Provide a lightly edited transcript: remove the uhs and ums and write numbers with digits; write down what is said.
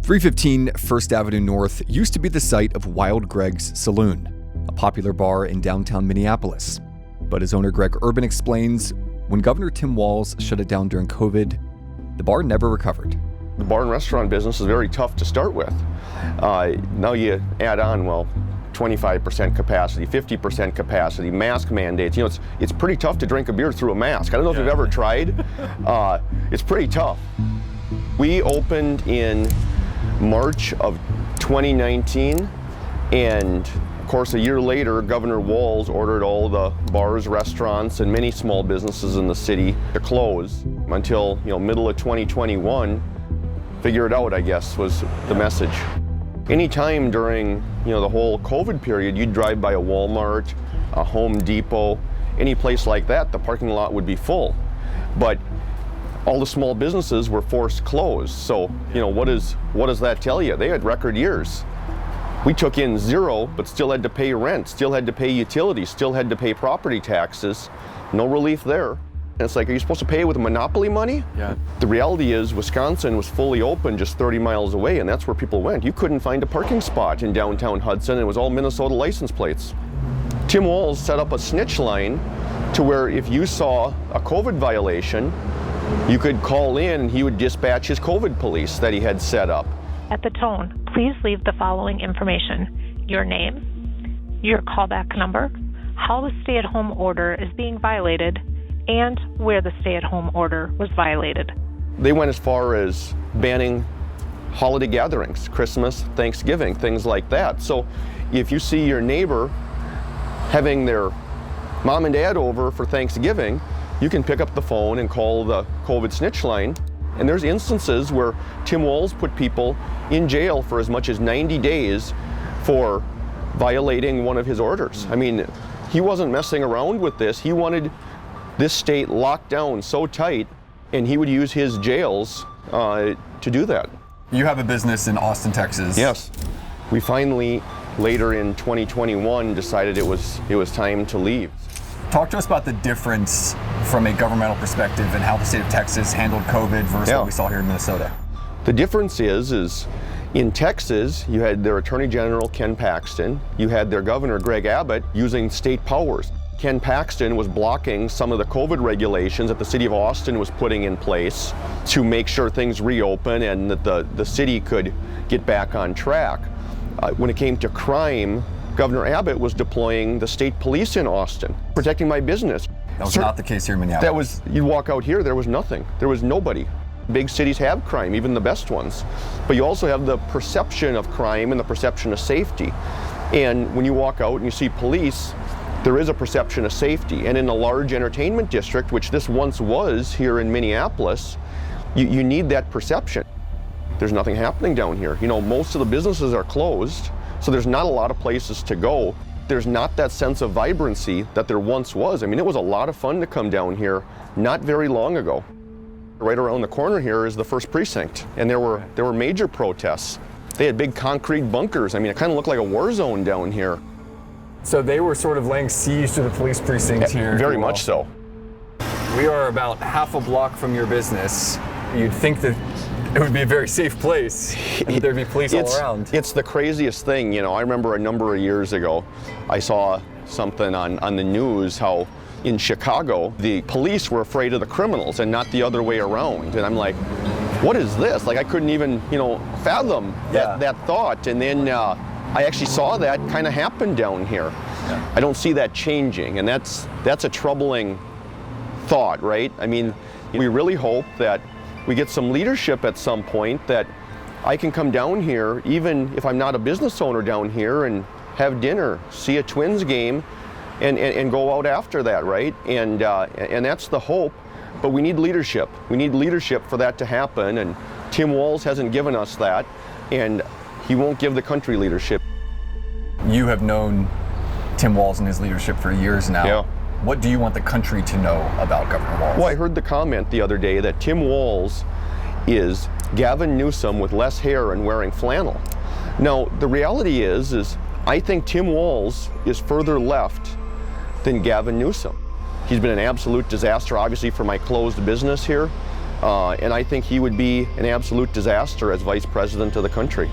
315 First Avenue North used to be the site of Wild Greg's Saloon, a popular bar in downtown Minneapolis. But as owner Greg Urban explains, when Governor Tim Walz shut it down during COVID, the bar never recovered. The bar and restaurant business is very tough to start with. Now you add on, 25% capacity, 50% capacity, mask mandates. It's pretty tough to drink a beer through a mask. I don't know if you've ever tried. It's pretty tough. We opened in March of 2019, and of course a year later, Governor Walz ordered all the bars, restaurants, and many small businesses in the city to close until middle of 2021. Figure it out, I guess, was the message. Anytime during the whole COVID period, you'd drive by a Walmart, a Home Depot, any place like that, the parking lot would be full. But all the small businesses were forced closed. So, what does that tell you? They had record years. We took in zero, but still had to pay rent, still had to pay utilities, still had to pay property taxes. No relief there. And it's like, are you supposed to pay with monopoly money? Yeah. The reality is Wisconsin was fully open just 30 miles away, and that's where people went. You couldn't find a parking spot in downtown Hudson, and it was all Minnesota license plates. Tim Walz set up a snitch line to where if you saw a COVID violation, you could call in and he would dispatch his COVID police that he had set up. At the tone, please leave the following information: your name, your callback number, how the stay-at-home order is being violated, and where the stay-at-home order was violated. They went as far as banning holiday gatherings, Christmas, Thanksgiving, things like that. So if you see your neighbor having their mom and dad over for Thanksgiving, you can pick up the phone and call the COVID snitch line. And there's instances where Tim Walz put people in jail for as much as 90 days for violating one of his orders. I mean, he wasn't messing around with this. He wanted this state locked down so tight, and he would use his jails to do that. You have a business in Austin, Texas. Yes. We finally, later in 2021, decided it was time to leave. Talk to us about the difference from a governmental perspective and how the state of Texas handled COVID versus what we saw here in Minnesota. The difference is in Texas, you had their Attorney General, Ken Paxton. You had their Governor, Greg Abbott, using state powers. Ken Paxton was blocking some of the COVID regulations that the city of Austin was putting in place to make sure things reopen and that the city could get back on track. When it came to crime, Governor Abbott was deploying the state police in Austin, protecting my business. That was not the case here in Minneapolis. You'd walk out here, there was nothing. There was nobody. Big cities have crime, even the best ones. But you also have the perception of crime and the perception of safety. And when you walk out and you see police, there is a perception of safety. And in a large entertainment district, which this once was here in Minneapolis, you need that perception. There's nothing happening down here. Most of the businesses are closed, so there's not a lot of places to go. There's not that sense of vibrancy that there once was. I mean, it was a lot of fun to come down here not very long ago. Right around the corner here is the First Precinct, and there were major protests. They had big concrete bunkers. I mean, it kind of looked like a war zone down here. So they were sort of laying siege to the police precinct here. Very much so. We are about half a block from your business. You'd think that it would be a very safe place and that there'd be police all around. It's the craziest thing. I remember a number of years ago, I saw something on the news how in Chicago, the police were afraid of the criminals and not the other way around. And I'm like, what is this? Like, I couldn't even, fathom that thought. And then I actually saw that kind of happen down here. Yeah. I don't see that changing, and that's a troubling thought, right? I mean, we really hope that we get some leadership at some point that I can come down here, even if I'm not a business owner down here, and have dinner, see a Twins game, and go out after that, right? And that's the hope, but we need leadership. We need leadership for that to happen, and Tim Walz hasn't given us that, and he won't give the country leadership. You have known Tim Walz and his leadership for years now. Yeah. What do you want the country to know about Governor Walz? Well, I heard the comment the other day that Tim Walz is Gavin Newsom with less hair and wearing flannel. Now, the reality is I think Tim Walz is further left than Gavin Newsom. He's been an absolute disaster, obviously, for my closed business here. And I think he would be an absolute disaster as vice president of the country.